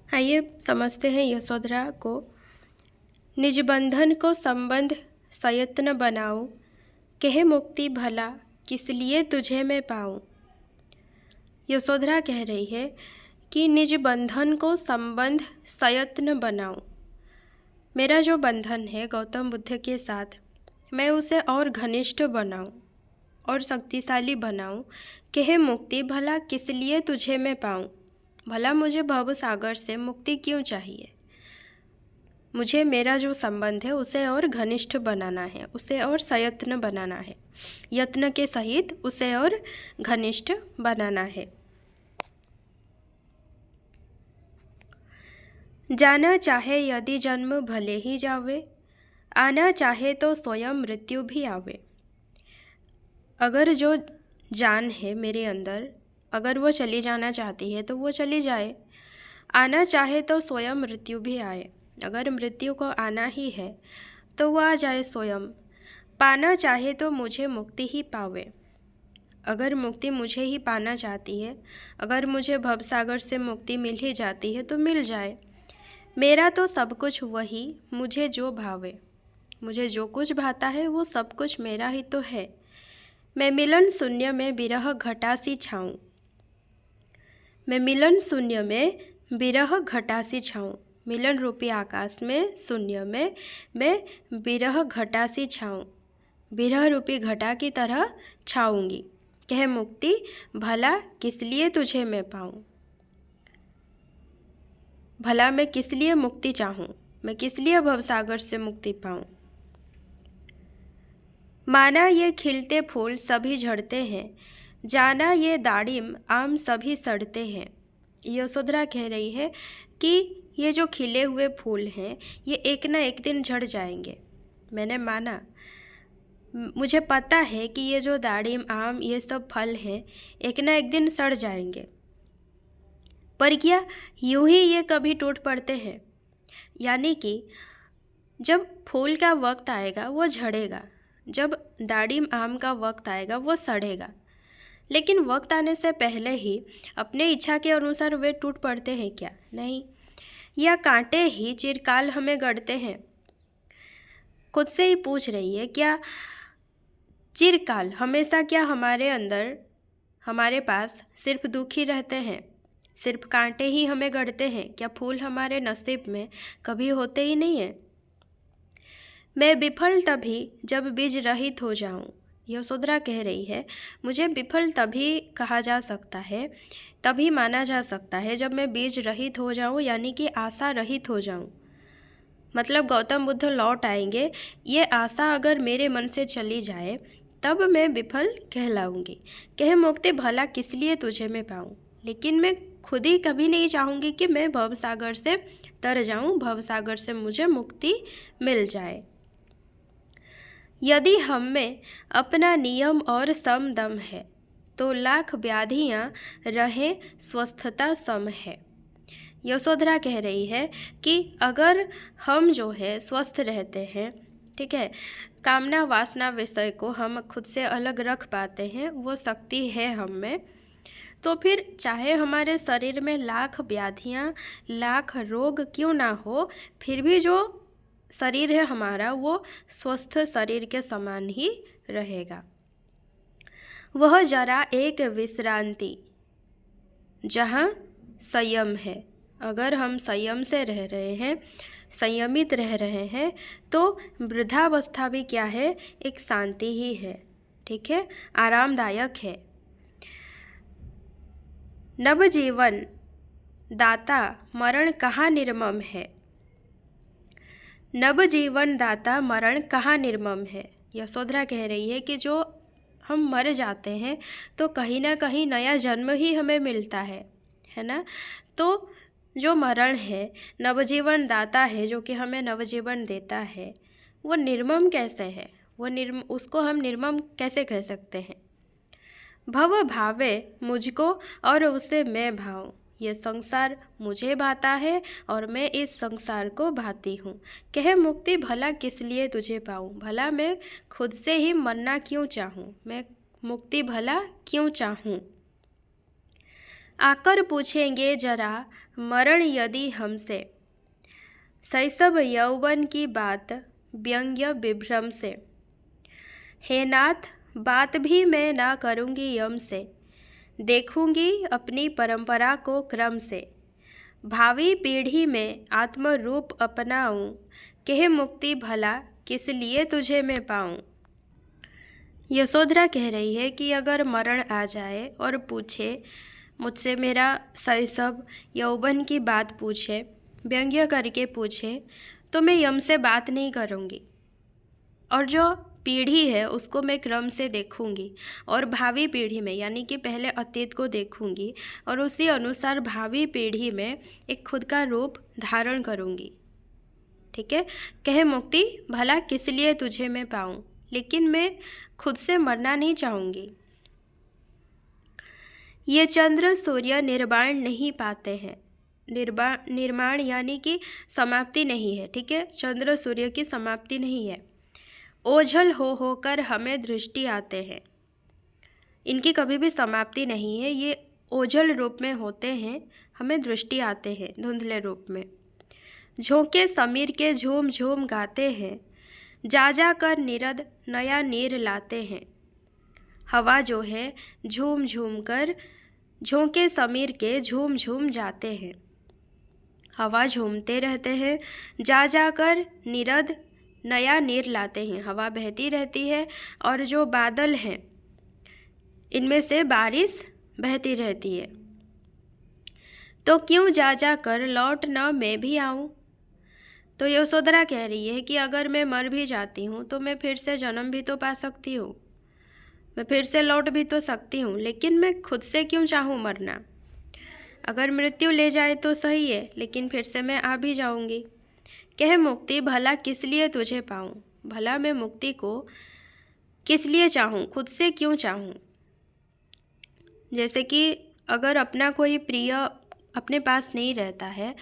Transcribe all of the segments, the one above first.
आइए समझते हैं यशोधरा को। निज बंधन को संबंध सयत्न बनाऊं, कहे मुक्ति भला किस लिए तुझे मैं पाऊं। यशोधरा कह रही है कि निज बंधन को संबंध सयत्न बनाऊं। मेरा जो बंधन है गौतम बुद्ध के साथ, मैं उसे और घनिष्ठ बनाऊं और शक्तिशाली बनाऊं। कहे मुक्ति भला किस लिए तुझे मैं पाऊं। भला मुझे भव सागर से मुक्ति क्यों चाहिए। मुझे मेरा जो संबंध है उसे और घनिष्ठ बनाना है, उसे और सयत्न बनाना है, यत्न के सहित उसे और घनिष्ठ बनाना है। जाना चाहे यदि जन्म भले ही जावे, आना चाहे तो स्वयं मृत्यु भी आवे। अगर जो जान है मेरे अंदर, अगर वो चली जाना चाहती है तो वो चली जाए। आना चाहे तो स्वयं मृत्यु भी आए। अगर मृत्यु को आना ही है तो वो आ जाए स्वयं। पाना चाहे तो मुझे मुक्ति ही पावे। अगर मुक्ति मुझे ही पाना चाहती है, अगर मुझे भवसागर से मुक्ति मिल ही जाती है तो मिल जाए। मेरा तो सब कुछ वही मुझे जो भावे। मुझे जो कुछ भाता है वो सब कुछ मेरा ही तो है। मैं मिलन शून्य में विरह घटा सी छाऊं। मैं मिलन शून्य में विरह घटा सी छाऊं। मिलन रूपी आकाश में शून्य में मैं विरह घटा सी छाऊं, विरह रूपी घटा की तरह छाऊंगी। कह मुक्ति भला किस लिए तुझे मैं पाऊं। भला मैं किस लिए मुक्ति चाहूं, मैं किस लिए भवसागर से मुक्ति पाऊं। माना ये खिलते फूल सभी झड़ते हैं, जाना ये दाड़िम आम सभी सड़ते हैं। यशोधरा कह रही है कि ये जो खिले हुए फूल हैं ये एक ना एक दिन झड़ जाएंगे। मैंने माना, मुझे पता है कि ये जो दाड़िम आम ये सब फल हैं एक ना एक दिन सड़ जाएंगे, पर क्या यूं ही ये कभी टूट पड़ते हैं। यानी कि जब फूल का वक्त आएगा वो झड़ेगा, जब दाड़िम आम का वक्त आएगा वो सड़ेगा। लेकिन वक्त आने से पहले ही अपने इच्छा के अनुसार वे टूट पड़ते हैं क्या? नहीं। या कांटे ही चिरकाल हमें गढ़ते हैं। खुद से ही पूछ रही है, क्या चिरकाल हमेशा क्या हमारे अंदर, हमारे पास सिर्फ दुख ही रहते हैं, सिर्फ कांटे ही हमें गढ़ते हैं क्या? फूल हमारे नसीब में कभी होते ही नहीं हैं। मैं विफल तभी जब बीज रहित हो जाऊं। यशोधरा कह रही है मुझे विफल तभी कहा जा सकता है, तभी माना जा सकता है जब मैं बीज रहित हो जाऊं, यानी कि आशा रहित हो जाऊं। मतलब गौतम बुद्ध लौट आएंगे, ये आशा अगर मेरे मन से चली जाए तब मैं विफल कहलाऊंगी। कहे मुक्ति भला किस लिए तुझे मैं पाऊं। लेकिन मैं खुद ही कभी नहीं चाहूँगी कि मैं भवसागर से तर जाऊं, भवसागर से मुझे मुक्ति मिल जाए। यदि हम में अपना नियम और समदम है तो लाख व्याधियाँ रहें स्वस्थता सम है। यशोधरा कह रही है कि अगर हम जो है स्वस्थ रहते हैं, ठीक है, कामना वासना विषय को हम खुद से अलग रख पाते हैं, वो शक्ति है हम में, तो फिर चाहे हमारे शरीर में लाख व्याधियाँ लाख रोग क्यों ना हो, फिर भी जो शरीर है हमारा वो स्वस्थ शरीर के समान ही रहेगा। वह जरा एक विश्रांति जहाँ संयम है। अगर हम संयम से रह रहे हैं, संयमित रह रहे हैं, तो वृद्धावस्था भी क्या है, एक शांति ही है, ठीक है, आरामदायक है। नवजीवन दाता मरण कहाँ निर्मम है। नवजीवन दाता मरण कहाँ निर्मम है। यशोधरा कह रही है कि जो हम मर जाते हैं तो कहीं ना कहीं नया जन्म ही हमें मिलता है ना। तो जो मरण है, नवजीवन दाता है जो कि हमें नवजीवन देता है, वो निर्मम कैसे है, वो उसको हम निर्मम कैसे कह सकते हैं। भव भावे मुझको और उसे मैं भाऊं। ये संसार मुझे भाता है और मैं इस संसार को भाती हूँ। कहे मुक्ति भला किस लिए तुझे पाऊँ। भला मैं खुद से ही मरना क्यों चाहूँ, मैं मुक्ति भला क्यों चाहूँ। आकर पूछेंगे जरा मरण यदि हमसे, शैशव यौवन की बात व्यंग्य विभ्रम से। हे नाथ, बात भी मैं ना करूँगी यम से, देखूंगी अपनी परंपरा को क्रम से। भावी पीढ़ी में आत्मरूप अपनाऊं, कहे मुक्ति भला किस लिए तुझे मैं पाऊं। यशोधरा कह रही है कि अगर मरण आ जाए और पूछे मुझसे, मेरा शैशव यौवन की बात पूछे, व्यंग्य करके पूछे, तो मैं यम से बात नहीं करूँगी और जो पीढ़ी है उसको मैं क्रम से देखूंगी और भावी पीढ़ी में यानी कि पहले अतीत को देखूंगी और उसी अनुसार भावी पीढ़ी में एक खुद का रूप धारण करूंगी। ठीक है। कहे मुक्ति भला किस लिए तुझे मैं पाऊं, लेकिन मैं खुद से मरना नहीं चाहूँगी। ये चंद्र सूर्य निर्वाण नहीं पाते हैं। निर्माण यानी कि समाप्ति नहीं है। ठीक है, चंद्र सूर्य की समाप्ति नहीं है। ओझल होकर हमें दृष्टि आते हैं, इनकी कभी भी समाप्ति नहीं है। ये ओझल रूप में होते हैं, हमें दृष्टि आते हैं धुंधले रूप में। झोंके समीर के झूम झूम गाते हैं, जा जा कर निरद नया नीर लाते हैं। हवा जो है झूम झूम कर झोंके समीर के झूम झूम जाते हैं। हवा झूमते रहते हैं, जा जा कर निरद नया नीर लाते हैं। हवा बहती रहती है और जो बादल हैं इनमें से बारिश बहती रहती है। तो क्यों जा जा कर लौट न मैं भी आऊँ। तो यशोधरा कह रही है कि अगर मैं मर भी जाती हूँ तो मैं फिर से जन्म भी तो पा सकती हूँ, मैं फिर से लौट भी तो सकती हूँ, लेकिन मैं खुद से क्यों चाहूँ मरना। अगर मृत्यु ले जाए तो सही है, लेकिन फिर से मैं आ भी जाऊँगी। कह मुक्ति भला किस लिए तुझे पाऊँ, भला मैं मुक्ति को किस लिए चाहूँ, खुद से क्यों चाहूँ। जैसे कि अगर अपना कोई प्रिय अपने पास नहीं रहता है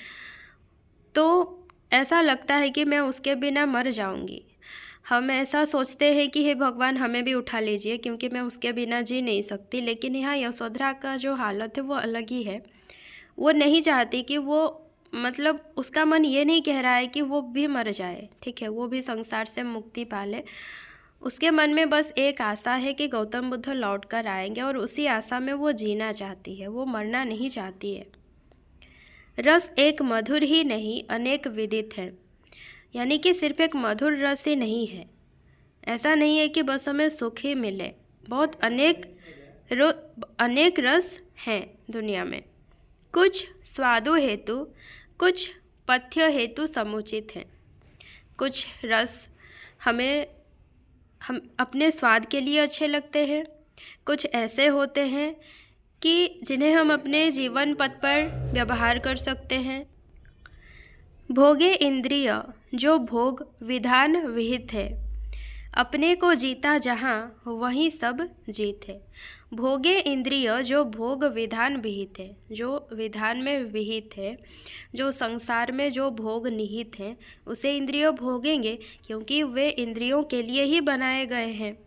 तो ऐसा लगता है कि मैं उसके बिना मर जाऊँगी। हम ऐसा सोचते हैं कि हे भगवान हमें भी उठा लीजिए क्योंकि मैं उसके बिना जी नहीं सकती। लेकिन यहाँ यशोधरा का जो हालत है वो अलग ही है। वो नहीं चाहती कि वो मतलब उसका मन ये नहीं कह रहा है कि वो भी मर जाए। ठीक है, वो भी संसार से मुक्ति पा ले। उसके मन में बस एक आशा है कि गौतम बुद्ध लौट कर आएंगे और उसी आशा में वो जीना चाहती है, वो मरना नहीं चाहती है। रस एक मधुर ही नहीं अनेक विदित है, यानी कि सिर्फ एक मधुर रस ही नहीं है। ऐसा नहीं है कि बस हमें सुख ही मिले, बहुत अनेक रस हैं दुनिया में। कुछ स्वादु हेतु, कुछ पथ्य हेतु समुचित हैं। कुछ रस हम अपने स्वाद के लिए अच्छे लगते हैं, कुछ ऐसे होते हैं कि जिन्हें हम अपने जीवन पथ पर व्यवहार कर सकते हैं। भोगे इंद्रिय जो भोग विधान विहित है, अपने को जीता जहाँ वहीं सब जीत है। भोगे इंद्रिय जो भोग विधान विहित है, जो विधान में विहित है, जो संसार में जो भोग निहित हैं उसे इंद्रिय भोगेंगे, क्योंकि वे इंद्रियों के लिए ही बनाए गए हैं,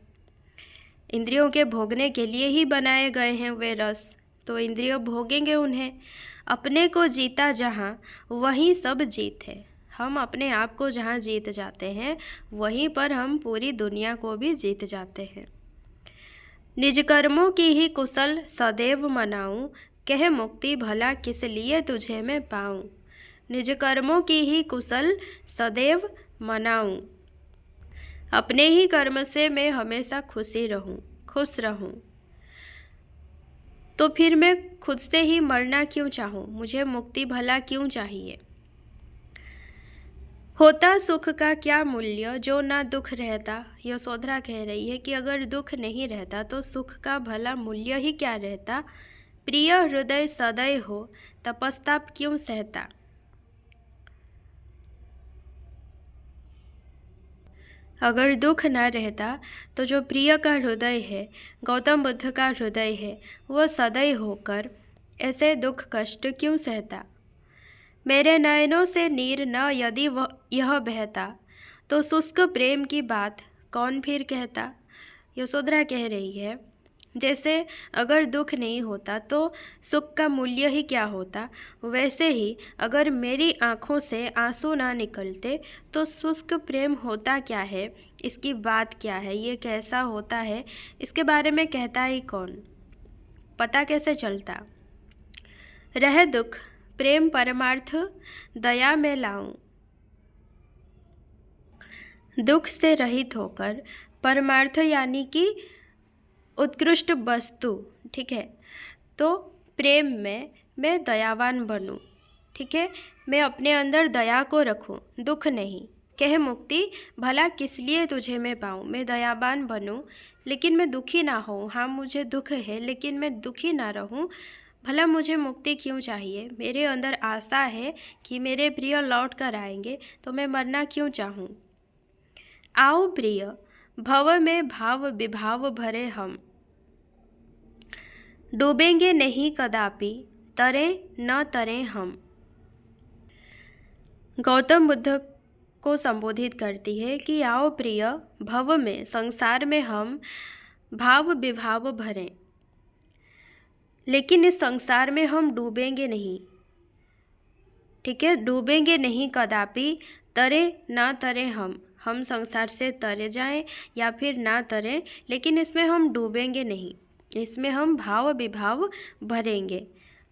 इंद्रियों के भोगने के लिए ही बनाए गए हैं वे रस, तो इंद्रिय भोगेंगे उन्हें। अपने को जीता जहाँ वहीं सब जीत है। हम अपने आप को जहाँ जीत जाते हैं वहीं पर हम पूरी दुनिया को भी जीत जाते हैं। निज कर्मों की ही कुशल सदैव मनाऊं, कह मुक्ति भला किस लिए तुझे मैं पाऊं। निज कर्मों की ही कुशल सदैव मनाऊं, अपने ही कर्म से मैं हमेशा खुश रहूं। तो फिर मैं खुद से ही मरना क्यों चाहूं, मुझे मुक्ति भला क्यों चाहिए। होता सुख का क्या मूल्य जो ना दुख रहता। यशोधरा कह रही है कि अगर दुख नहीं रहता तो सुख का भला मूल्य ही क्या रहता। प्रिय हृदय सदैव हो तपस्ताप क्यों सहता। अगर दुख न रहता तो जो प्रिय का हृदय है, गौतम बुद्ध का हृदय है, वह सदैव होकर ऐसे दुख कष्ट क्यों सहता। मेरे नयनों से नीर न यदि यह बहता, तो शुष्क प्रेम की बात कौन फिर कहता। यशोधरा कह रही है जैसे अगर दुख नहीं होता तो सुख का मूल्य ही क्या होता, वैसे ही अगर मेरी आँखों से आंसू ना निकलते तो शुष्क प्रेम होता क्या है, इसकी बात क्या है, ये कैसा होता है, इसके बारे में कहता ही कौन, पता कैसे चलता। रह दुख प्रेम परमार्थ दया में लाऊं, दुख से रहित होकर परमार्थ यानी कि उत्कृष्ट वस्तु, ठीक है, तो प्रेम में मैं दयावान बनूं, ठीक है, मैं अपने अंदर दया को रखूं, दुख नहीं। कहे मुक्ति भला किस लिए तुझे मैं पाऊं, मैं दयावान बनूं लेकिन मैं दुखी ना हूँ, हाँ मुझे दुख है लेकिन मैं दुखी ना रहूं, भला मुझे मुक्ति क्यों चाहिए, मेरे अंदर आशा है कि मेरे प्रिय लौट कर आएंगे तो मैं मरना क्यों चाहूँ। आओ प्रिय भव में भाव विभाव भरे हम, डूबेंगे नहीं कदापि तरें न तरें हम। गौतम बुद्ध को संबोधित करती है कि आओ प्रिय भव में, संसार में हम भाव विभाव भरें, लेकिन इस संसार में हम डूबेंगे नहीं, ठीक है, डूबेंगे नहीं कदापि तरे न तरे हम संसार से तरे जाएं या फिर ना तरें, लेकिन इसमें हम डूबेंगे नहीं, इसमें हम भाव विभाव भरेंगे।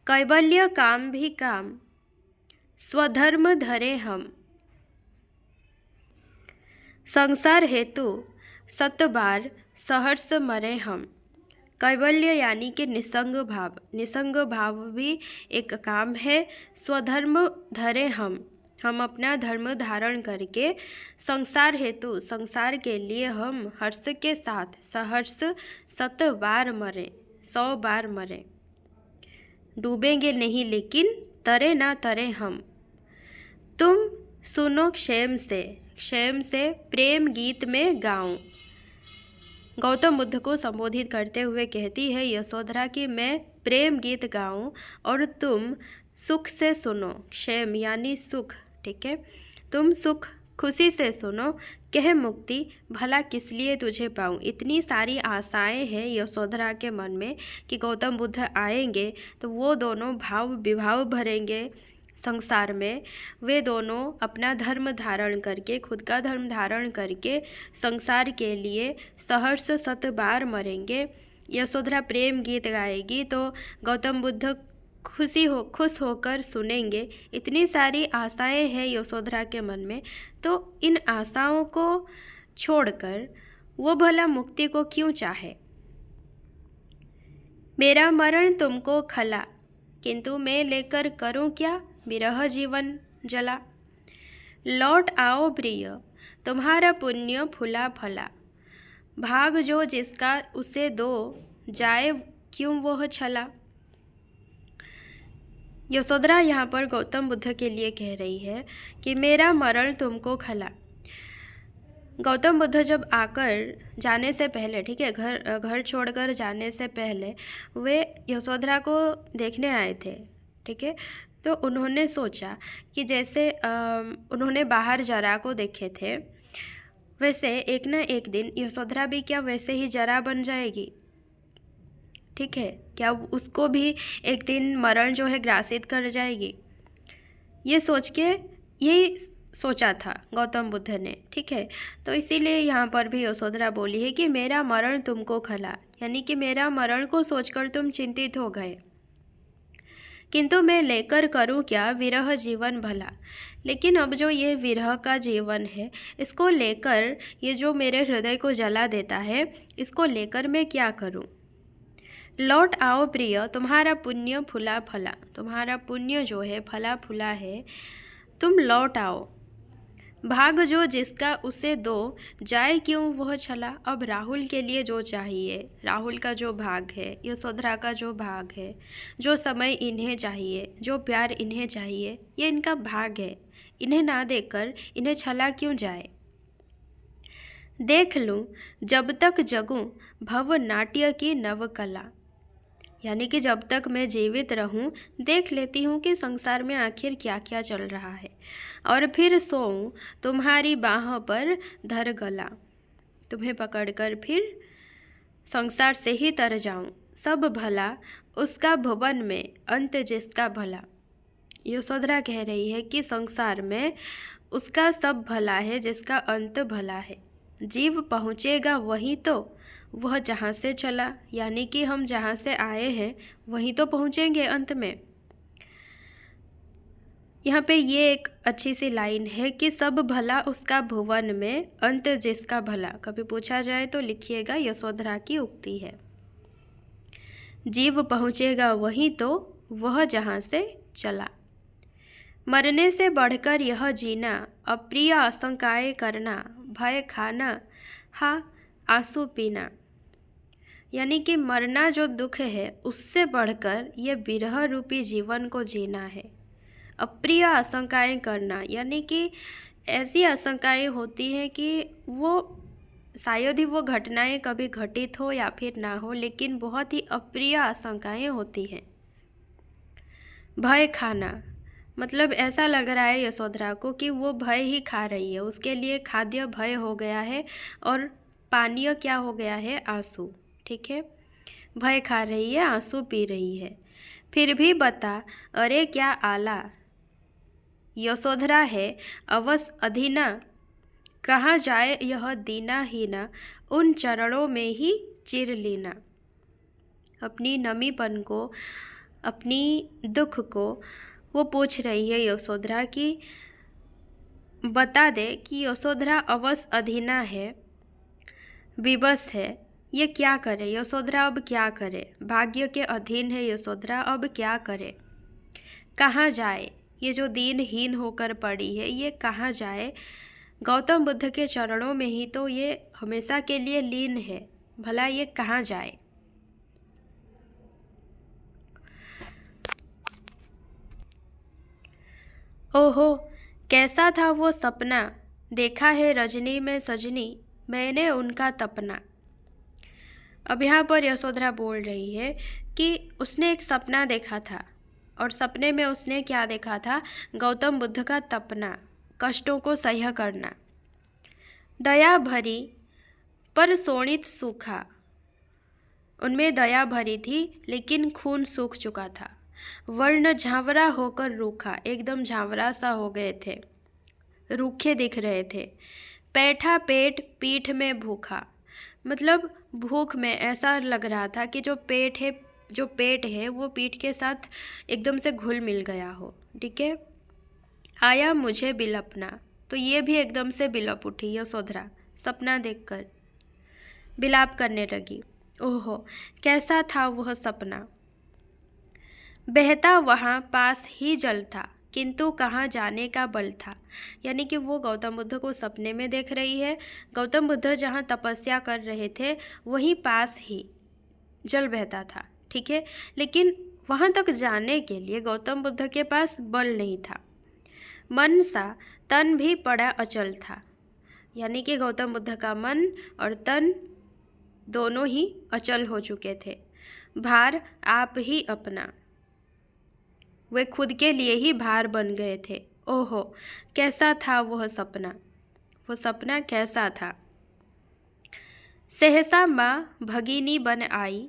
कैवल्य काम भी काम स्वधर्म धरे हम, संसार हेतु सत बार सहर्ष मरे हम। कैवल्य यानी कि निसंग भाव, निसंग भाव भी एक काम है। स्वधर्म धरे हम अपना धर्म धारण करके संसार हेतु, संसार के लिए हम हर्ष के साथ सहर्ष 100 बार मरें, 100 बार मरें, डूबेंगे नहीं लेकिन तरे ना तरे हम। तुम सुनो क्षेम से प्रेम गीत में गाऊं। गौतम बुद्ध को संबोधित करते हुए कहती है यशोधरा कि मैं प्रेम गीत गाऊं और तुम सुख से सुनो, क्षेम यानी सुख, ठीक है, तुम सुख खुशी से सुनो। कह मुक्ति भला किस लिए तुझे पाऊं। इतनी सारी आशाएं हैं यशोधरा के मन में कि गौतम बुद्ध आएंगे तो वो दोनों भाव विभाव भरेंगे संसार में, वे दोनों अपना धर्म धारण करके, खुद का धर्म धारण करके संसार के लिए सहर्ष 100 बार मरेंगे। यशोधरा प्रेम गीत गाएगी तो गौतम बुद्ध खुश होकर सुनेंगे। इतनी सारी आशाएं हैं यशोधरा के मन में, तो इन आशाओं को छोड़कर वो भला मुक्ति को क्यों चाहे। मेरा मरण तुमको खला, किंतु मैं लेकर करूं क्या, विरह जीवन जला। लौट आओ प्रिय तुम्हारा पुण्य फुला फला, भाग जो जिसका उसे दो, जाए क्यों वह छला। यशोधरा यहाँ पर गौतम बुद्ध के लिए कह रही है कि मेरा मरण तुमको खला। गौतम बुद्ध जब आकर जाने से पहले, ठीक है, घर छोड़कर जाने से पहले वे यशोधरा को देखने आए थे, ठीक है, तो उन्होंने सोचा कि जैसे उन्होंने बाहर जरा को देखे थे, वैसे एक न एक दिन यशोधरा भी क्या वैसे ही जरा बन जाएगी, ठीक है, क्या उसको भी एक दिन मरण जो है ग्रासित कर जाएगी। ये सोच के यही सोचा था गौतम बुद्ध ने, ठीक है, तो इसीलिए यहाँ पर भी यशोधरा बोली है कि मेरा मरण तुमको खला, यानी कि मेरा मरण को सोचकर तुम चिंतित हो गए, किंतु मैं लेकर करूं क्या, विरह जीवन भला। लेकिन अब जो ये विरह का जीवन है, इसको लेकर, ये जो मेरे हृदय को जला देता है, इसको लेकर मैं क्या करूं। लौट आओ प्रिय तुम्हारा पुण्य फुला फला, तुम्हारा पुण्य जो है फला फुला है, तुम लौट आओ। भाग जो जिसका उसे दो, जाए क्यों वह छला। अब राहुल के लिए जो चाहिए, राहुल का जो भाग है, यशोधरा का जो भाग है, जो समय इन्हें चाहिए, जो प्यार इन्हें चाहिए, ये इनका भाग है, इन्हें ना देकर इन्हें छला क्यों जाए। देख लूँ जब तक जगूं भव नाट्य की नवकला, यानी कि जब तक मैं जीवित रहूं देख लेती हूँ कि संसार में आखिर क्या क्या चल रहा है, और फिर सोऊं तुम्हारी बाहों पर धर गला, तुम्हें पकड़कर फिर संसार से ही तर जाऊं, सब भला उसका भुवन में, अंत जिसका भला। यशोधरा कह रही है कि संसार में उसका सब भला है जिसका अंत भला है। जीव पहुँचेगा वही तो वह जहाँ से चला, यानी कि हम जहाँ से आए हैं वहीं तो पहुँचेंगे अंत में। यहाँ पे ये एक अच्छी सी लाइन है कि सब भला उसका भुवन में, अंत जिसका भला। कभी पूछा जाए तो लिखिएगा, यशोधरा की उक्ति है। जीव पहुँचेगा वहीं तो वह जहाँ से चला। मरने से बढ़कर यह जीना, अप्रिय आशंकाएं करना, भय खाना, हाँ आंसू पीना। यानी कि मरना जो दुख है उससे बढ़कर यह विरह रूपी जीवन को जीना है। अप्रिय आशंकाएं करना, यानी कि ऐसी आशंकाएं होती हैं कि वो शायद ही वो घटनाएं कभी घटित हो या फिर ना हो, लेकिन बहुत ही अप्रिय आशंकाएं होती हैं। भय खाना, मतलब ऐसा लग रहा है यशोधरा को कि वो भय ही खा रही है, उसके लिए खाद्य भय हो गया है और पानीय क्या हो गया है, आंसू। ठीक है, भय खा रही है, आंसू पी रही है। फिर भी बता अरे क्या आला, यशोधरा है अवस अधीना, कहाँ जाए यह दीना हीना, उन चरणों में ही चिर लीना। अपनी नमीपन को, अपनी दुख को वो पूछ रही है यशोधरा कि बता दे कि यशोधरा अवस अधीना है, विवश है, ये क्या करे यशोधरा, अब क्या करे। भाग्य के अधीन है यशोधरा, अब क्या करे, कहाँ जाए, ये जो दीनहीन होकर पड़ी है ये कहाँ जाए। गौतम बुद्ध के चरणों में ही तो ये हमेशा के लिए लीन है, भला ये कहाँ जाए। ओहो कैसा था वो सपना, देखा है रजनी में सजनी, मैंने उनका तपना। अब यहाँ पर यशोधरा बोल रही है कि उसने एक सपना देखा था और सपने में उसने क्या देखा था, गौतम बुद्ध का तपना, कष्टों को सह्य करना। दया भरी पर शोणित सूखा, उनमें दया भरी थी लेकिन खून सूख चुका था। वर्ण झांवरा होकर रूखा, एकदम झांवरा सा हो गए थे, रूखे दिख रहे थे। पैठा पेट पीठ में भूखा, मतलब भूख में ऐसा लग रहा था कि जो पेट है वो पीठ के साथ एकदम से घुल मिल गया हो। ठीक है, आया मुझे बिलपना, तो ये भी एकदम से बिलप उठी यशोधरा सपना देखकर, बिलाप करने लगी। ओहो कैसा था वह सपना, बहता वहाँ पास ही जल था, किंतु कहाँ जाने का बल था। यानी कि वो गौतम बुद्ध को सपने में देख रही है, गौतम बुद्ध जहाँ तपस्या कर रहे थे वहीं पास ही जल बहता था। ठीक है, लेकिन वहाँ तक जाने के लिए गौतम बुद्ध के पास बल नहीं था। मन सा तन भी पड़ा अचल था, यानी कि गौतम बुद्ध का मन और तन दोनों ही अचल हो चुके थे। भार आप ही अपना, वे खुद के लिए ही भार बन गए थे। ओहो कैसा था वह सपना, वो सपना कैसा था। सहसा माँ भगिनी बन आई,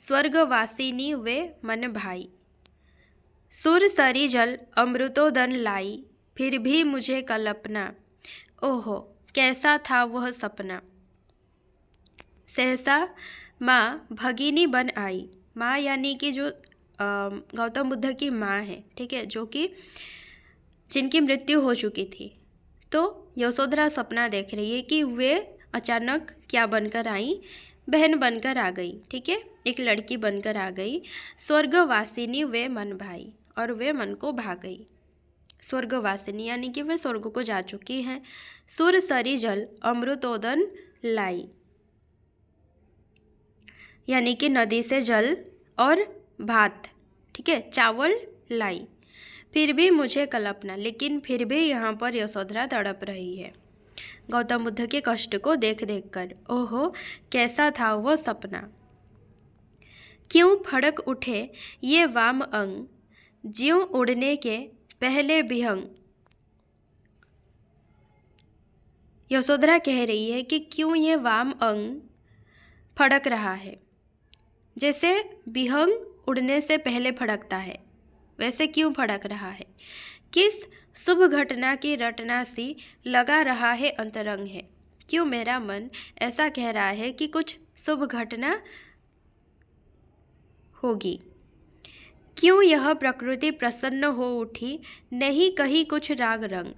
स्वर्गवासिनी वे मन भाई। सुर सरी जल अमृतोदन लाई, फिर भी मुझे कल्पना। ओहो कैसा था वह सपना। सहसा माँ भगिनी बन आई, माँ यानी कि जो गौतम बुद्ध की माँ है, ठीक है, जो कि जिनकी मृत्यु हो चुकी थी। तो यशोधरा सपना देख रही है कि वे अचानक क्या बनकर आई, बहन बनकर आ गई। ठीक है, एक लड़की बनकर आ गई। स्वर्गवासिनी वे मन भाई, और वे मन को भा गई। स्वर्गवासिनी यानी कि वे स्वर्ग को जा चुकी हैं। सुर सरी जल अमृतोदन लाई, यानी कि नदी से जल और भात, ठीक है, चावल लाई। फिर भी मुझे कल्पना, लेकिन फिर भी यहाँ पर यशोधरा तड़प रही है गौतम बुद्ध के कष्ट को देख देख कर। ओहो कैसा था वो सपना। क्यों फड़क उठे ये वाम अंग, ज्यों उड़ने के पहले विहंग। यशोधरा कह रही है कि क्यों ये वाम अंग फड़क रहा है। जैसे विहंग उड़ने से पहले फड़कता है, वैसे क्यों फड़क रहा है? किस शुभ घटना की रटना सी लगा रहा है अंतरंग है। क्यों मेरा मन ऐसा कह रहा है कि कुछ शुभ घटना होगी। क्यों यह प्रकृति प्रसन्न हो उठी, नहीं कहीं कुछ राग रंग।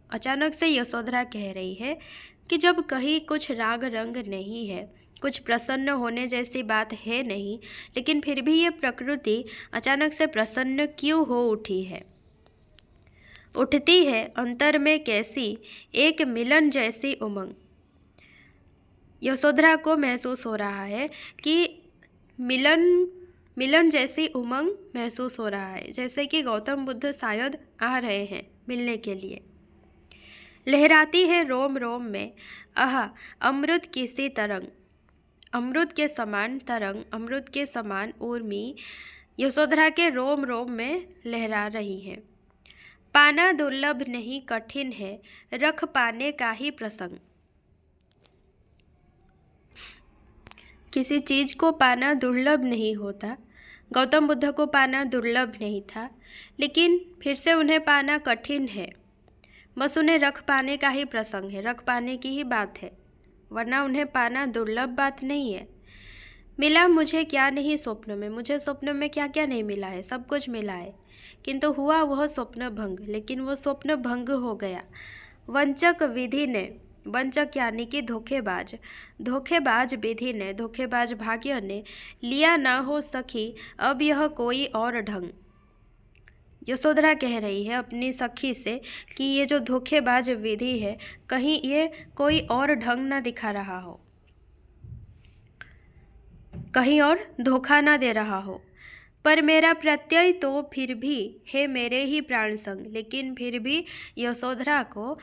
अचानक से यशोधरा कह रही है कि जब कहीं कुछ राग रंग नहीं है, कुछ प्रसन्न होने जैसी बात है नहीं, लेकिन फिर भी ये प्रकृति अचानक से प्रसन्न क्यों हो उठी है। उठती है अंतर में कैसी एक मिलन जैसी उमंग। यशोधरा को महसूस हो रहा है कि मिलन जैसी उमंग महसूस हो रहा है, जैसे कि गौतम बुद्ध शायद आ रहे हैं मिलने के लिए। लहराती है रोम रोम में आह अमृत की सी तरंग। अमृत के समान तरंग, अमृत के समान उर्मी यशोधरा के रोम रोम में लहरा रही है। पाना दुर्लभ नहीं कठिन है, रख पाने का ही प्रसंग। किसी चीज़ को पाना दुर्लभ नहीं होता। गौतम बुद्ध को पाना दुर्लभ नहीं था, लेकिन फिर से उन्हें पाना कठिन है। बस उन्हें रख पाने का ही प्रसंग है, रख पाने की ही बात है, वरना उन्हें पाना दुर्लभ बात नहीं है। मिला मुझे क्या नहीं स्वप्न में, मुझे स्वप्न में क्या क्या नहीं मिला है, सब कुछ मिला है, किंतु हुआ वह स्वप्न भंग। लेकिन वह स्वप्न भंग हो गया। वंचक विधि ने, वंचक यानी कि धोखेबाज, धोखेबाज विधि ने, धोखेबाज भाग्य ने लिया ना हो सखी अब यह कोई और ढंग। यशोधरा कह रही है अपनी सखी से कि ये जो धोखेबाज विधि है, कहीं ये कोई और ढंग ना दिखा रहा हो, कहीं और धोखा ना दे रहा हो। पर मेरा प्रत्यय तो फिर भी है मेरे ही प्राण संग। लेकिन फिर भी यशोधरा को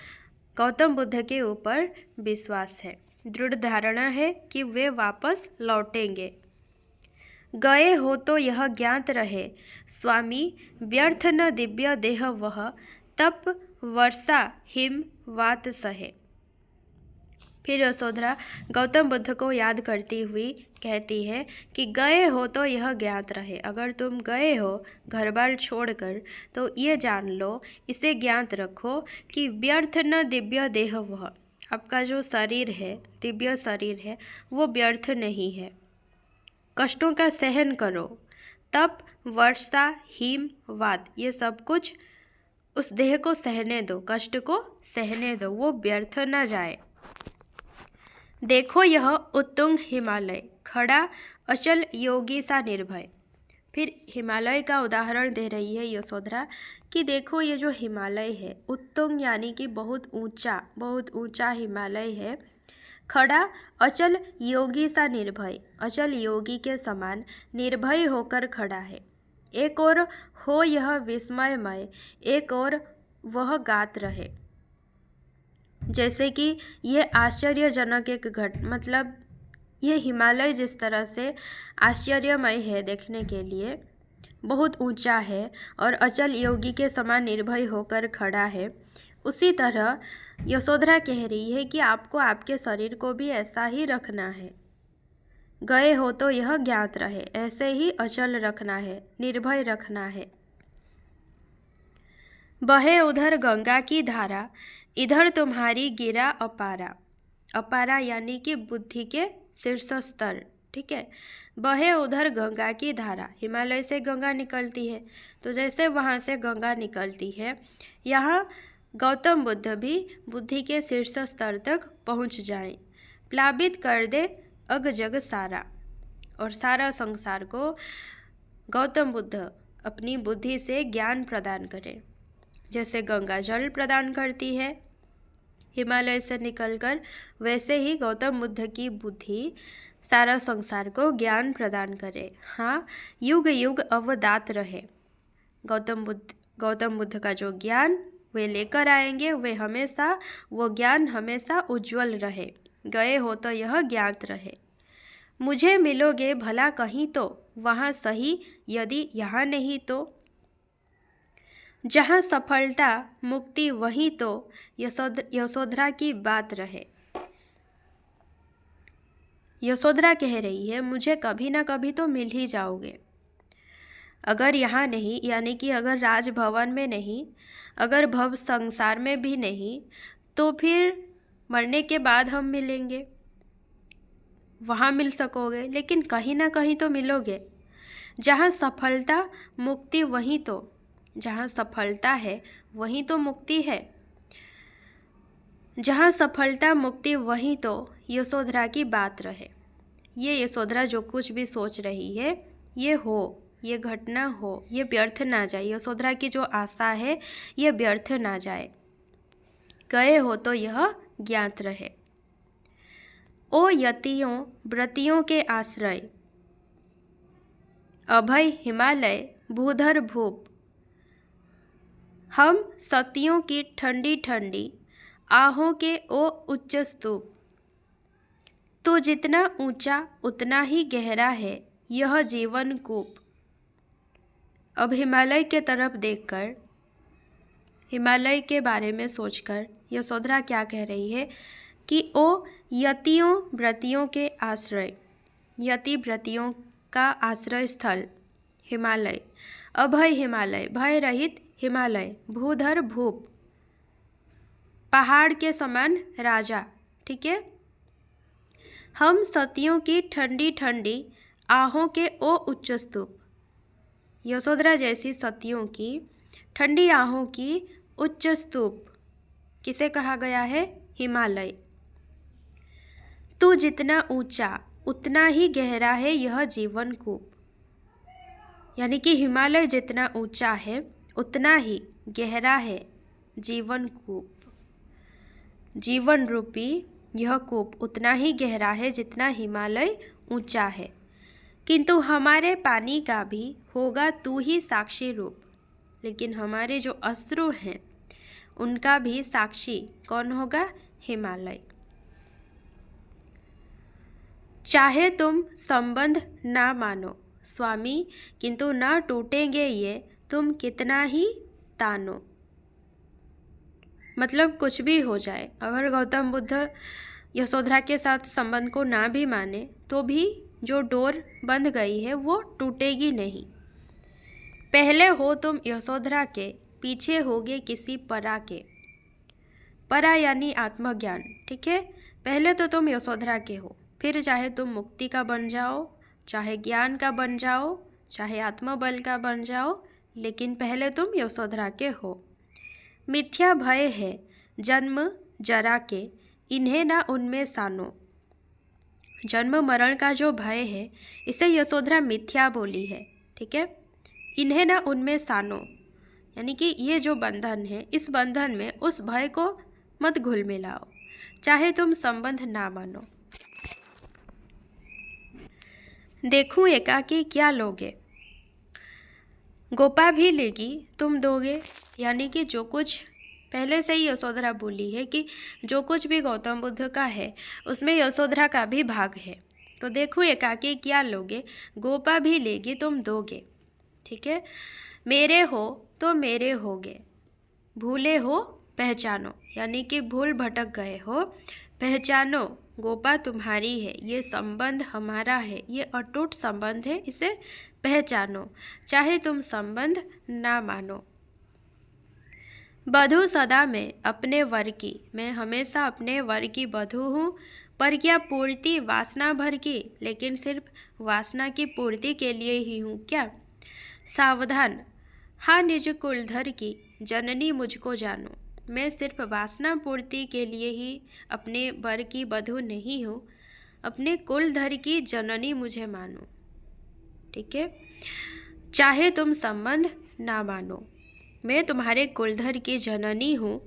गौतम बुद्ध के ऊपर विश्वास है, दृढ़ धारणा है कि वे वापस लौटेंगे। गए हो तो यह ज्ञात रहे स्वामी, व्यर्थ न दिव्य देह वह, तप वर्षा हिम वात सहे। फिर यशोधरा गौतम बुद्ध को याद करती हुई कहती है कि गए हो तो यह ज्ञात रहे। अगर तुम गए हो घर बार छोड़कर, तो ये जान लो, इसे ज्ञात रखो कि व्यर्थ न दिव्य देह वह, आपका जो शरीर है, दिव्य शरीर है, वो व्यर्थ नहीं है। कष्टों का सहन करो, तप वर्षा हिम वात, ये सब कुछ उस देह को सहने दो, कष्ट को सहने दो, वो व्यर्थ न जाए। देखो यह उत्तुंग हिमालय, खड़ा अचल योगी सा निर्भय। फिर हिमालय का उदाहरण दे रही है यशोधरा कि देखो ये जो हिमालय है, उत्तुंग यानी कि बहुत ऊंचा हिमालय है। खड़ा अचल योगी सा निर्भय, अचल योगी के समान निर्भय होकर खड़ा है। एक और हो यह विस्मयमय, एक और वह गात रहे। जैसे कि यह आश्चर्यजनक एक मतलब ये हिमालय जिस तरह से आश्चर्यमय है देखने के लिए, बहुत ऊंचा है और अचल योगी के समान निर्भय होकर खड़ा है, उसी तरह यशोधरा कह रही है कि आपको आपके शरीर को भी ऐसा ही रखना है। गए हो तो यह ज्ञात रहे, ऐसे ही अचल रखना है, निर्भय रखना है। बहे उधर गंगा की धारा, इधर तुम्हारी गिरा अपारा। अपारा यानी कि बुद्धि के शीर्ष स्तर, ठीक है। बहे उधर गंगा की धारा, हिमालय से गंगा निकलती है, तो जैसे वहाँ से गंगा निकलती है, यहाँ गौतम बुद्ध भी बुद्धि के शीर्ष स्तर तक पहुँच जाएं, प्लावित कर दे अग जग सारा, और सारा संसार को गौतम बुद्ध अपनी बुद्धि से ज्ञान प्रदान करें। जैसे गंगा जल प्रदान करती है हिमालय से निकलकर, वैसे ही गौतम बुद्ध की बुद्धि सारा संसार को ज्ञान प्रदान करे। हाँ, युग युग अवदात रहे। गौतम बुद्ध का जो ज्ञान वे लेकर आएंगे, वो ज्ञान हमेशा उज्जवल रहे। गए हो तो यह ज्ञात रहे। मुझे मिलोगे भला कहीं तो, वहाँ सही, यदि यहाँ नहीं तो। जहाँ सफलता मुक्ति वहीं तो, यशोधरा की बात रहे। यशोधरा कह रही है मुझे कभी ना कभी तो मिल ही जाओगे। अगर यहाँ नहीं, यानी कि अगर राजभवन में नहीं, अगर भव संसार में भी नहीं, तो फिर मरने के बाद हम मिलेंगे, वहाँ मिल सकोगे, लेकिन कहीं ना कहीं तो मिलोगे। जहाँ सफलता मुक्ति वहीं तो, जहाँ सफलता है वहीं तो मुक्ति है। जहाँ सफलता मुक्ति वहीं तो यशोधरा की बात रहे। ये यशोधरा जो कुछ भी सोच रही है ये हो, ये घटना हो, ये व्यर्थ ना जाए। यशोधरा की जो आशा है ये व्यर्थ ना जाए। गए हो तो यह ज्ञात रहे। ओ यतियों व्रतियों के आश्रय, अभय हिमालय भूधर भूप, हम सतियों की ठंडी ठंडी आहों के ओ उच्च स्तूप। तो जितना ऊंचा उतना ही गहरा है यह जीवन कूप। अब हिमालय के तरफ देखकर, हिमालय के बारे में सोचकर यशोधरा क्या कह रही है कि ओ यतियों व्रतियों के आश्रय, यति व्रतियों का आश्रय स्थल हिमालय, अभय हिमालय भय रहित हिमालय, भूधर भूप पहाड़ के समान राजा, ठीक है। हम सतियों की ठंडी ठंडी आहों के ओ उच्च स्तूप, यशोधरा जैसी सतियों की ठंडी आहों की उच्च स्तूप किसे कहा गया है? हिमालय। तू जितना ऊंचा उतना ही गहरा है यह जीवन कूप, यानी कि हिमालय जितना ऊंचा है उतना ही गहरा है जीवन कूप। जीवन रूपी यह कूप उतना ही गहरा है जितना हिमालय ऊंचा है। किंतु हमारे पानी का भी होगा तू ही साक्षी रूप, लेकिन हमारे जो अश्रु हैं उनका भी साक्षी कौन होगा? हिमालय। चाहे तुम संबंध ना मानो स्वामी, किंतु ना टूटेंगे ये तुम कितना ही तानो। मतलब कुछ भी हो जाए, अगर गौतम बुद्ध यशोधरा के साथ संबंध को ना भी माने तो भी जो डोर बंध गई है वो टूटेगी नहीं। पहले हो तुम यशोधरा के, पीछे होगे किसी परा के। परा यानी आत्मज्ञान, ठीक है। पहले तो तुम यशोधरा के हो, फिर चाहे तुम मुक्ति का बन जाओ, चाहे ज्ञान का बन जाओ, चाहे आत्मबल का बन जाओ, लेकिन पहले तुम यशोधरा के हो। मिथ्या भय है जन्म जरा के, इन्हें ना उनमें सानो। जन्म मरण का जो भय है इसे यशोधरा मिथ्या बोली है, ठीक है। इन्हें ना उनमें सानो, यानी कि ये जो बंधन है इस बंधन में उस भय को मत घुल मिलाओ, चाहे तुम संबंध ना मानो। देखूं एकाकी क्या लोगे, गोपा भी लेगी तुम दोगे। यानी कि जो कुछ पहले से ही यशोधरा बोली है कि जो कुछ भी गौतम बुद्ध का है उसमें यशोधरा का भी भाग है। तो देखो एकाकी क्या लोगे, गोपा भी लेगी तुम दोगे, ठीक है। मेरे हो तो मेरे होगे, भूले हो पहचानो, यानी कि भूल भटक गए हो पहचानो, गोपा तुम्हारी है, ये संबंध हमारा है, ये अटूट संबंध है, इसे पहचानो, चाहे तुम संबंध ना मानो। बधू सदा मैं अपने वर की, मैं हमेशा अपने वर की बधू हूँ, पर क्या पूर्ति वासना भर की, लेकिन सिर्फ वासना की पूर्ति के लिए ही हूँ क्या। सावधान हाँ निज कुलधर की जननी मुझको जानो, मैं सिर्फ वासना पूर्ति के लिए ही अपने वर की बधू नहीं हूँ, अपने कुलधर की जननी मुझे मानो, ठीक है। चाहे तुम संबंध ना मानो, मैं तुम्हारे कुलधर की जननी हूँ,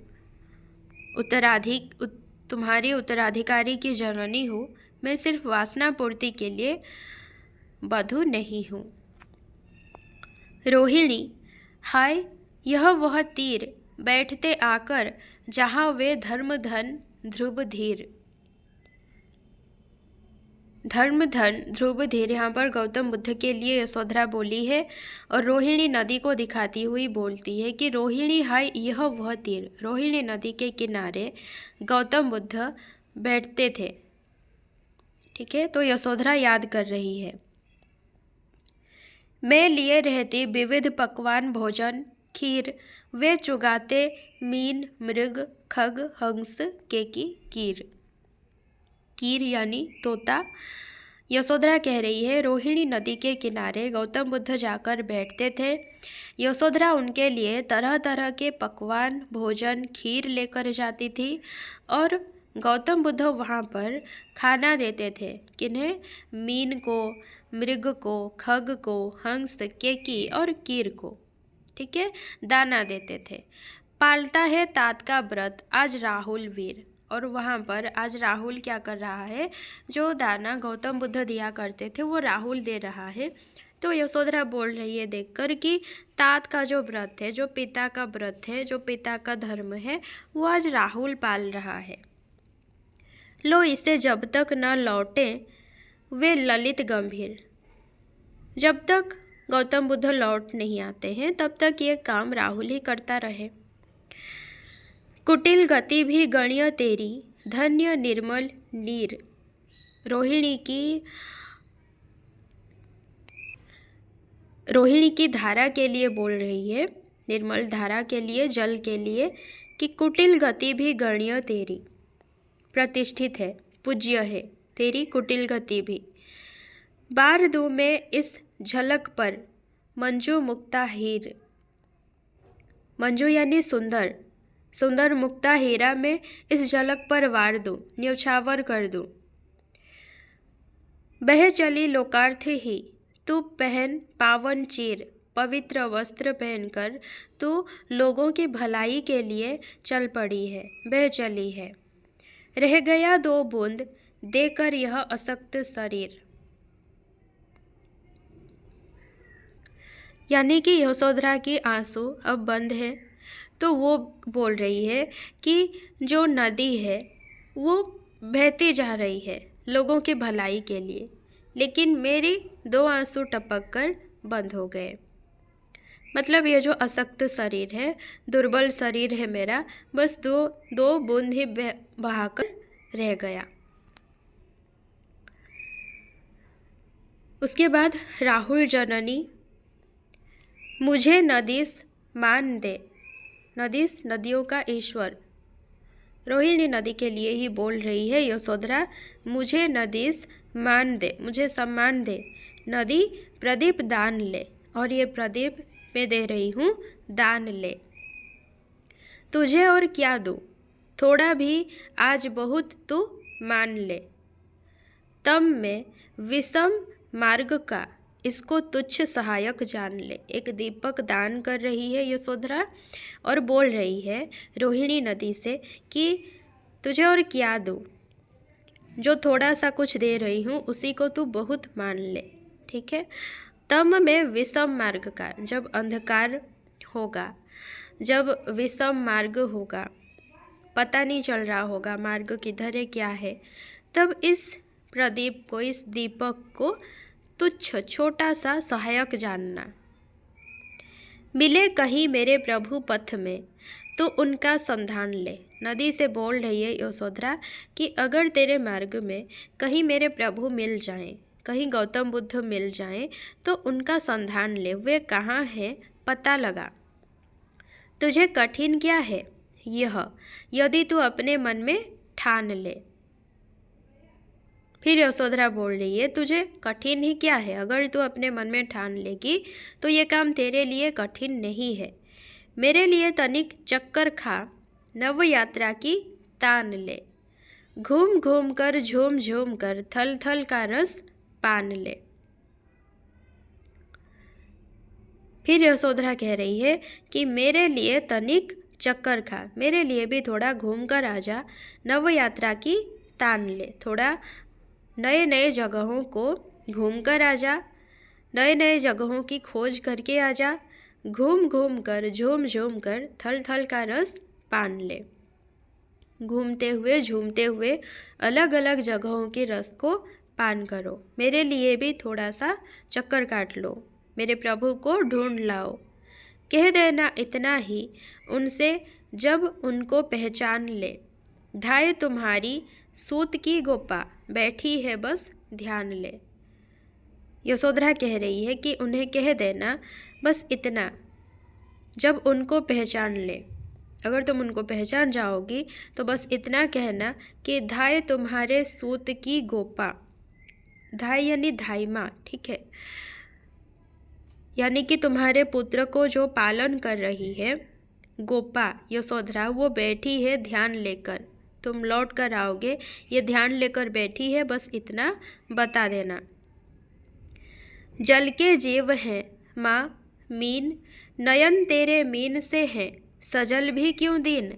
तुम्हारे उत्तराधिकारी की जननी हूँ, मैं सिर्फ वासना पूर्ति के लिए बधू नहीं हूँ। रोहिणी हाय यह वह तीर बैठते आकर जहाँ वे धर्म धन ध्रुव धीर। धर्म धन ध्रुव धीर यहाँ पर गौतम बुद्ध के लिए यशोधरा बोली है, और रोहिणी नदी को दिखाती हुई बोलती है कि रोहिणी हाय यह वह तीर। रोहिणी नदी के किनारे गौतम बुद्ध बैठते थे, ठीक है, तो यशोधरा याद कर रही है। मैं लिए रहती विविध पकवान भोजन खीर, वे चुगाते मीन मृग खग हंस केकी कीर। कीर यानी तोता। यशोधरा कह रही है, रोहिणी नदी के किनारे गौतम बुद्ध जाकर बैठते थे। यशोधरा उनके लिए तरह तरह के पकवान भोजन खीर लेकर जाती थी और गौतम बुद्ध वहाँ पर खाना देते थे। किन्हें? मीन को, मृग को, खग को, हंस, केकी और कीर को। ठीक है, दाना देते थे। पालता है तात का व्रत आज राहुल वीर। और वहाँ पर आज राहुल क्या कर रहा है? जो दाना गौतम बुद्ध दिया करते थे वो राहुल दे रहा है। तो यशोधरा बोल रही है देखकर कि तात का जो व्रत है, जो पिता का व्रत है, जो पिता का धर्म है, वो आज राहुल पाल रहा है। लो इसे जब तक न लौटे वे ललित गंभीर। जब तक गौतम बुद्ध लौट नहीं आते हैं तब तक ये काम राहुल ही करता रहे। कुटिल गति भी गण्य तेरी धन्य निर्मल नीर। रोहिणी की धारा के लिए बोल रही है, निर्मल धारा के लिए, जल के लिए, कि कुटिल गति भी गण्य तेरी, प्रतिष्ठित है, पूज्य है तेरी कुटिल गति भी। बार दूं मैं इस झलक पर मंजू मुक्ता हीर। मंजू यानी सुंदर, सुंदर मुक्ता हीरा में इस झलक पर वार दूं, न्यौछावर कर दूं। बह चली लोकार्थ ही तू पहन पावन चीर। पवित्र वस्त्र पहनकर तू लोगों की भलाई के लिए चल पड़ी है, बह चली है। रह गया दो बूंद देकर यह असक्त शरीर। यानी कि यशोधरा की आंसू अब बंद है। तो वो बोल रही है कि जो नदी है वो बहती जा रही है लोगों की भलाई के लिए, लेकिन मेरी दो आंसू टपक कर बंद हो गए। मतलब ये जो अशक्त शरीर है, दुर्बल शरीर है मेरा, बस दो बूंद ही बहाकर रह गया। उसके बाद राहुल जननी मुझे नदीस मान दे। नदीस नदियों का ईश्वर, रोहिणी नदी के लिए ही बोल रही है यशोधरा, मुझे नदीस मान दे, मुझे सम्मान दे। नदी प्रदीप दान ले, और ये प्रदीप मैं दे रही हूँ, दान ले। तुझे और क्या दूँ, थोड़ा भी आज बहुत तू मान ले। तब मैं विषम मार्ग का इसको तुच्छ सहायक जान ले। एक दीपक दान कर रही है यशोधरा और बोल रही है रोहिणी नदी से कि तुझे और क्या दूँ, जो थोड़ा सा कुछ दे रही हूँ उसी को तू बहुत मान ले। ठीक है, तब मैं विषम मार्ग का, जब अंधकार होगा, जब विषम मार्ग होगा, पता नहीं चल रहा होगा मार्ग किधर है क्या है, तब इस प्रदीप को, इस दीपक को तुच्छ छोटा सा सहायक जानना। मिले कहीं मेरे प्रभु पथ में तो उनका संधान ले। नदी से बोल रही है यशोधरा कि अगर तेरे मार्ग में कहीं मेरे प्रभु मिल जाएं, कहीं गौतम बुद्ध मिल जाएं, तो उनका संधान ले, वे कहाँ हैं पता लगा। तुझे कठिन क्या है यह, यदि तू अपने मन में ठान ले। फिर यशोधरा बोल रही है तुझे कठिन ही क्या है, अगर तू अपने मन में ठान लेगी तो ये काम तेरे लिए कठिन नहीं है। मेरे लिए तनिक चक्कर खा, नव यात्रा की तान ले। घूम घूम कर झूम झूम कर थल थल का रस पान ले। फिर यशोधरा कह रही है कि मेरे लिए तनिक चक्कर खा, मेरे लिए भी थोड़ा घूम कर आ जा, नव यात्रा की तान ले। थोड़ा नए नए जगहों को घूम कर आ जा, नए नए जगहों की खोज करके आ जा। घूम घूम कर झूम झूम कर थल थल का रस पान ले। घूमते हुए झूमते हुए अलग अलग जगहों के रस को पान करो। मेरे लिए भी थोड़ा सा चक्कर काट लो, मेरे प्रभु को ढूंढ लाओ। कह देना इतना ही उनसे जब उनको पहचान ले। धाय तुम्हारी सूत की गोपा बैठी है बस ध्यान ले। यशोधरा कह रही है कि उन्हें कह देना बस इतना, जब उनको पहचान ले। अगर तुम उनको पहचान जाओगी तो बस इतना कहना कि धाय तुम्हारे सूत की गोपा। धाय यानी धाई माँ, ठीक है, यानी कि तुम्हारे पुत्र को जो पालन कर रही है गोपा यशोधरा, वो बैठी है ध्यान लेकर। तुम लौट कर आओगे, ये ध्यान लेकर बैठी है, बस इतना बता देना। जल के जीव हैं माँ मीन, नयन तेरे मीन से हैं, सजल भी क्यों दीन।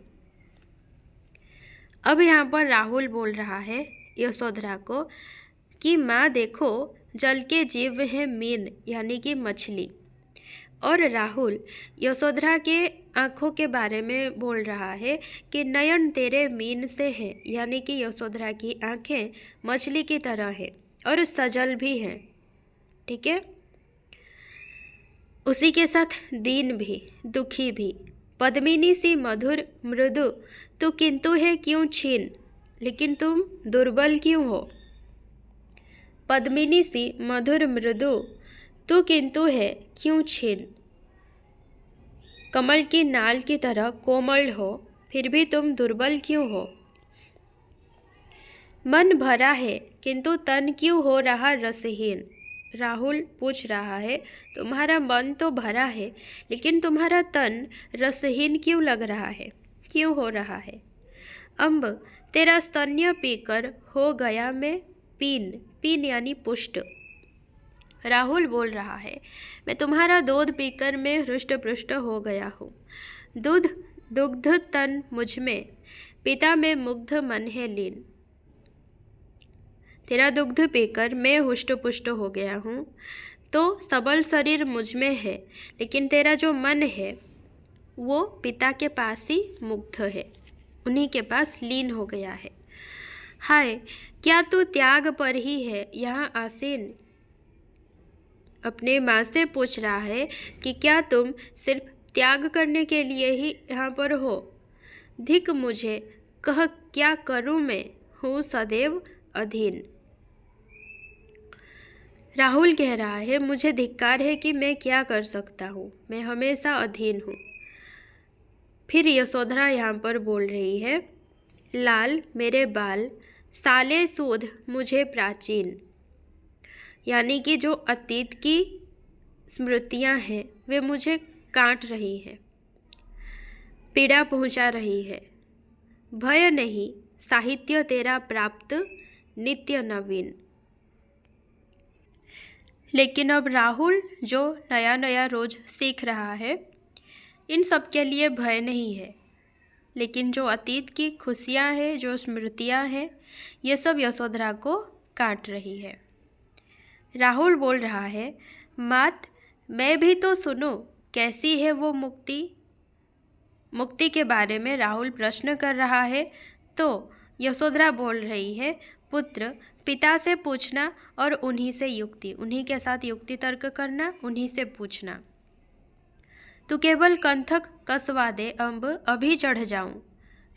अब यहाँ पर राहुल बोल रहा है यशोधरा को कि माँ देखो, जल के जीव हैं मीन यानी कि मछली, और राहुल यशोधरा के आँखों के बारे में बोल रहा है कि नयन तेरे मीन से है, यानी कि यशोधरा की आँखें मछली की तरह है और सजल भी हैं, ठीक है। उसी के साथ दीन भी, दुखी भी। पद्मिनी सी मधुर मृदु, तू किंतु है क्यों छीन, लेकिन तुम दुर्बल क्यों हो। पद्मिनी सी मधुर मृदु, तू किंतु है क्यों छीन। कमल की नाल की तरह कोमल हो, फिर भी तुम दुर्बल क्यों हो। मन भरा है किंतु तन क्यों हो रहा रसहीन। राहुल पूछ रहा है तुम्हारा मन तो भरा है, लेकिन तुम्हारा तन रसहीन क्यों लग रहा है, क्यों हो रहा है। अम्ब तेरा स्तन्य पीकर हो गया मैं पीन, पीन यानी पुष्ट। राहुल बोल रहा है मैं तुम्हारा दूध पीकर मैं हृष्ट पुष्ट हो गया हूँ। दूध दुग्ध तन मुझ में, पिता में मुग्ध मन है लीन। तेरा दुग्ध पीकर मैं हुष्ट पुष्ट हो गया हूँ, तो सबल शरीर मुझ में है, लेकिन तेरा जो मन है वो पिता के पास ही मुग्ध है, उन्हीं के पास लीन हो गया है। हाय क्या तू त्याग पर ही है यहाँ आसीन। अपने माँ से पूछ रहा है कि क्या तुम सिर्फ त्याग करने के लिए ही यहाँ पर हो। धिक मुझे कह क्या करूँ मैं, हूँ सदैव अधीन। राहुल कह रहा है मुझे धिक्कार है कि मैं क्या कर सकता हूँ, मैं हमेशा अधीन हूँ। फिर यशोधरा यहाँ पर बोल रही है लाल मेरे बाल, साले सूद मुझे प्राचीन, यानी कि जो अतीत की स्मृतियाँ हैं वे मुझे काट रही हैं, पीड़ा पहुँचा रही है। भय नहीं साहित्य तेरा प्राप्त नित्य नवीन। लेकिन अब राहुल जो नया नया रोज सीख रहा है, इन सब के लिए भय नहीं है, लेकिन जो अतीत की खुशियाँ हैं, जो स्मृतियाँ हैं, ये सब यशोधरा को काट रही है। राहुल बोल रहा है मात मैं भी तो सुनो कैसी है वो मुक्ति। मुक्ति के बारे में राहुल प्रश्न कर रहा है, तो यशोधरा बोल रही है पुत्र पिता से पूछना और उन्हीं से युक्ति, उन्हीं के साथ युक्ति तर्क करना, उन्हीं से पूछना। तू केवल कंथक कसवा दे अम्ब अभी चढ़ जाऊं।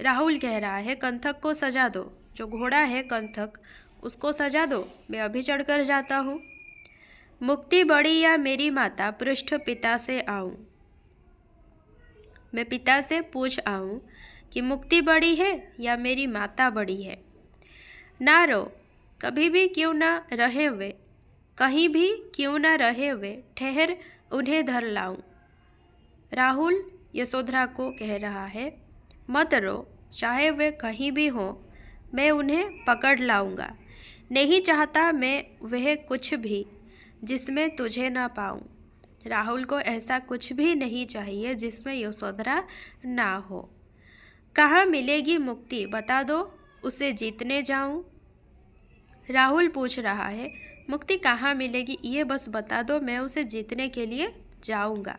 राहुल कह रहा है कंथक को सजा दो, जो घोड़ा है कंथक उसको सजा दो, मैं अभी चढ़कर जाता हूँ। मुक्ति बड़ी या मेरी माता पृष्ठ पिता से आऊँ, मैं पिता से पूछ आऊँ कि मुक्ति बड़ी है या मेरी माता बड़ी है। ना रो कभी भी क्यों ना रहे वे, कहीं भी क्यों ना रहे वे, ठहर उन्हें धर लाऊं। राहुल यशोधरा को कह रहा है मत रो, चाहे वे कहीं भी हों, मैं उन्हें पकड़ लाऊंगा। नहीं चाहता मैं वह कुछ भी जिसमें तुझे ना पाऊं। राहुल को ऐसा कुछ भी नहीं चाहिए जिसमें यशोधरा ना हो। कहाँ मिलेगी मुक्ति बता दो, उसे जीतने जाऊं। राहुल पूछ रहा है मुक्ति कहाँ मिलेगी ये बस बता दो, मैं उसे जीतने के लिए जाऊंगा।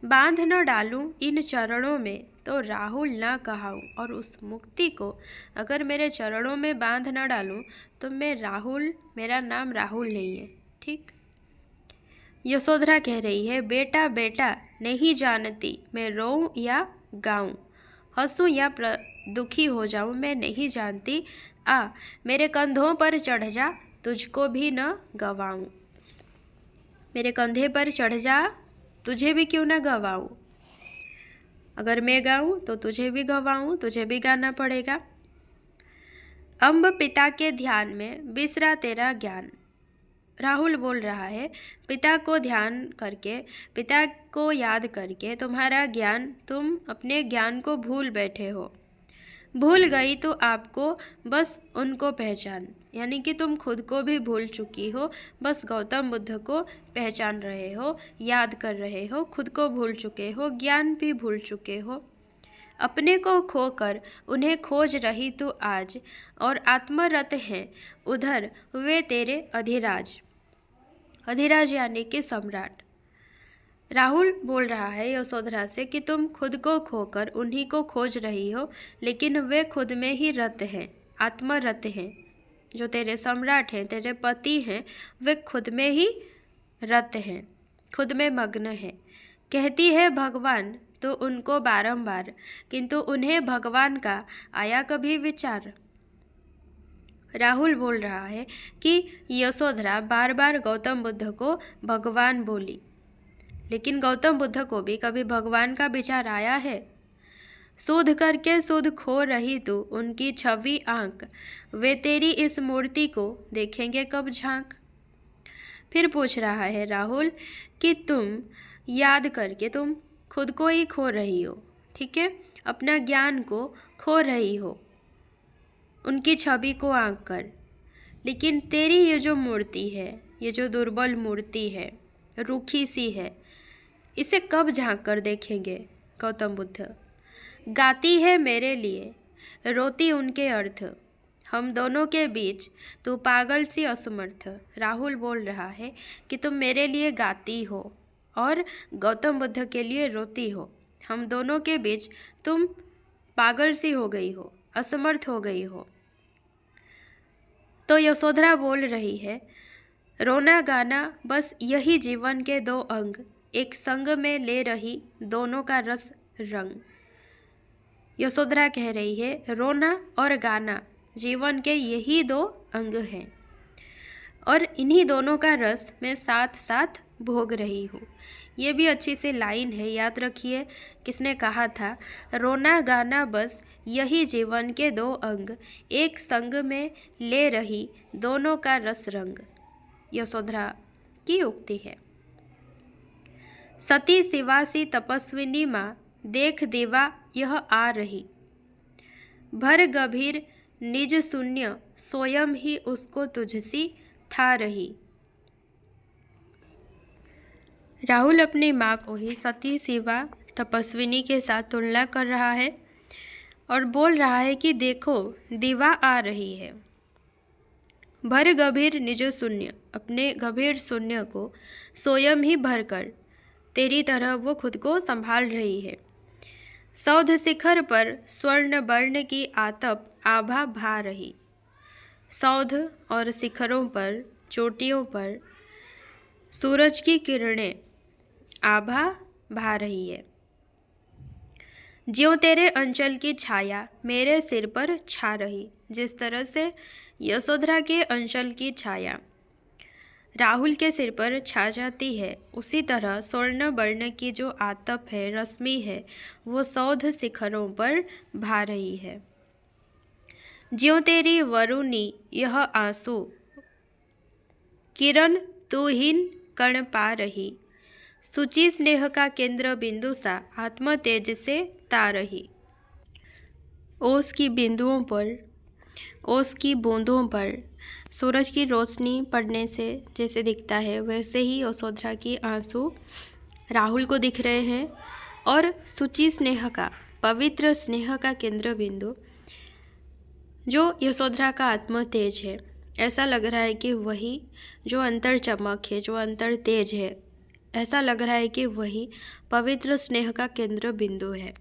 बांध न डालूं इन चरणों में तो राहुल ना कहाऊं, और उस मुक्ति को अगर मेरे चरणों में बांध न डालूं तो मैं राहुल, मेरा नाम राहुल नहीं है, ठीक। यशोधरा कह रही है बेटा बेटा नहीं जानती मैं रोऊं या गाऊं, हंसूं या दुखी हो जाऊं मैं नहीं जानती। आ मेरे कंधों पर चढ़ जा, तुझको भी न गवाऊं। मेरे कंधे पर चढ़ जा, तुझे भी क्यों न गवाऊं। अगर मैं गाऊं तो तुझे भी गवाऊं, तुझे भी गाना पड़ेगा। अम्ब पिता के ध्यान में बिसरा तेरा ज्ञान। राहुल बोल रहा है, पिता को ध्यान करके, पिता को याद करके तुम्हारा ज्ञान, तुम अपने ज्ञान को भूल बैठे हो। भूल गई तो आपको बस उनको पहचान, यानी कि तुम खुद को भी भूल चुकी हो, बस गौतम बुद्ध को पहचान रहे हो, याद कर रहे हो, खुद को भूल चुके हो, ज्ञान भी भूल चुके हो। अपने को खोकर उन्हें खोज रही तू आज, और आत्मरत हैं उधर वे तेरे अधिराज। अधिराज यानी कि सम्राट। राहुल बोल रहा है यशोधरा से कि तुम खुद को खोकर उन्हीं को खोज रही हो, लेकिन वे खुद में ही रत हैं, आत्मरत हैं। जो तेरे सम्राट हैं, तेरे पति हैं, वे खुद में ही रत हैं, खुद में मग्न हैं। कहती है भगवान तो उनको बारंबार, किंतु उन्हें भगवान का आया कभी विचार। राहुल बोल रहा है कि यशोधरा बार बार गौतम बुद्ध को भगवान बोली, लेकिन गौतम बुद्ध को भी कभी भगवान का विचार आया है। सूद करके सूद खो रही तू उनकी छवि आंख, वे तेरी इस मूर्ति को देखेंगे कब झांक। फिर पूछ रहा है राहुल कि तुम याद करके तुम खुद को ही खो रही हो, ठीक है, अपना ज्ञान को खो रही हो उनकी छवि को आंक कर, लेकिन तेरी ये जो मूर्ति है, ये जो दुर्बल मूर्ति है, रूखी सी है, इसे कब झांक कर देखेंगे गौतम बुद्ध। गाती है मेरे लिए, रोती उनके अर्थ, हम दोनों के बीच तू पागल सी असमर्थ। राहुल बोल रहा है कि तुम मेरे लिए गाती हो और गौतम बुद्ध के लिए रोती हो, हम दोनों के बीच तुम पागल सी हो गई हो, असमर्थ हो गई हो। तो यशोधरा बोल रही है, रोना गाना बस यही जीवन के दो अंग, एक संग में ले रही दोनों का रस रंग। यशोधरा कह रही है, रोना और गाना जीवन के यही दो अंग हैं, और इन्हीं दोनों का रस मैं साथ साथ भोग रही हूँ। ये भी अच्छी सी लाइन है, याद रखिए किसने कहा था, रोना गाना बस यही जीवन के दो अंग, एक संग में ले रही दोनों का रस रंग। यशोधरा की उक्ति है। सती शिवासी तपस्विनी माँ, देख देवा यह आ रही, भर गभीर निज शून्य स्वयं ही उसको तुझसी था रही। राहुल अपनी माँ को ही सती शिवा तपस्विनी के साथ तुलना कर रहा है और बोल रहा है कि देखो दीवा आ रही है, भर गभीर निज शून्य, अपने गभीर शून्य को स्वयं ही भरकर तेरी तरह वो खुद को संभाल रही है। सौध शिखर पर स्वर्ण वर्ण की आतप आभा भा रही, सौध और शिखरों पर, चोटियों पर सूरज की किरणें आभा भा रही है। ज्यों तेरे अंचल की छाया मेरे सिर पर छा रही, जिस तरह से यशोधरा के अंचल की छाया राहुल के सिर पर छा जाती है, उसी तरह स्वर्ण वर्ण की जो आतप है, रश्मि है, वो सौध शिखरों पर भा रही है। ज्यों तेरी वरुणी यह आंसू किरण तू हीन कण पा रही, सूची स्नेह का केंद्र बिंदु सा आत्म तेज से ता रही। ओस की बिंदुओं पर, ओस की बूंदों पर सूरज की रोशनी पड़ने से जैसे दिखता है, वैसे ही यशोधरा की आंसू राहुल को दिख रहे हैं। और सूची स्नेह का, पवित्र स्नेह का केंद्र बिंदु जो यशोधरा का आत्म तेज है, ऐसा लग रहा है कि वही जो अंतर चमक है, जो अंतर तेज है, ऐसा लग रहा है कि वही पवित्र स्नेह का केंद्र बिंदु है।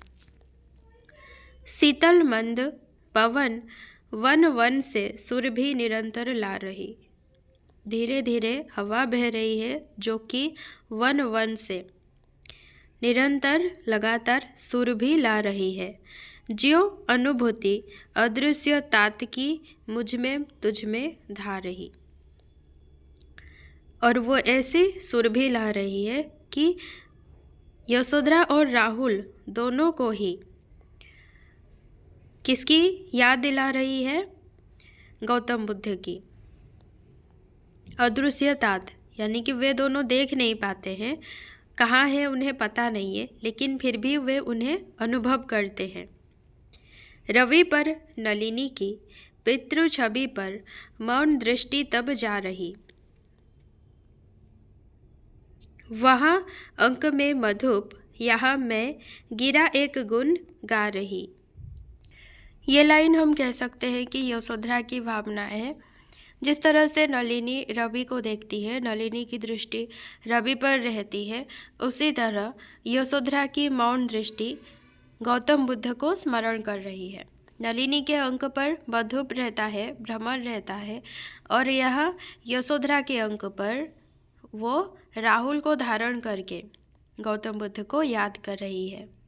शीतल मंद पवन वन वन से सुर भी निरंतर ला रही, धीरे धीरे हवा बह रही है जो कि वन वन से निरंतर लगातार सुर भी ला रही है। ज्यों अनुभूति अदृश्य तात की मुझ में तुझ में धा रही। और वो ऐसी सुर भी ला रही है कि यशोधरा और राहुल दोनों को ही किसकी याद दिला रही है? गौतम बुद्ध की। अदृश्य तात यानी कि वे दोनों देख नहीं पाते हैं, कहाँ है उन्हें पता नहीं है, लेकिन फिर भी वे उन्हें अनुभव करते हैं। रवि पर नलिनी की पितृ छवि पर मौन दृष्टि तब जा रही। वहाँ अंक में मधुप, यहाँ मैं गिरा एक गुण गा रही। ये लाइन हम कह सकते हैं कि यशोधरा की भावना है। जिस तरह से नलिनी रवि को देखती है, नलिनी की दृष्टि रवि पर रहती है, उसी तरह यशोधरा की मौन दृष्टि गौतम बुद्ध को स्मरण कर रही है। नलिनी के अंक पर मधुप रहता है, भ्रमर रहता है, और यहाँ यशोधरा के अंक पर वो राहुल को धारण करके गौतम बुद्ध को याद कर रही है।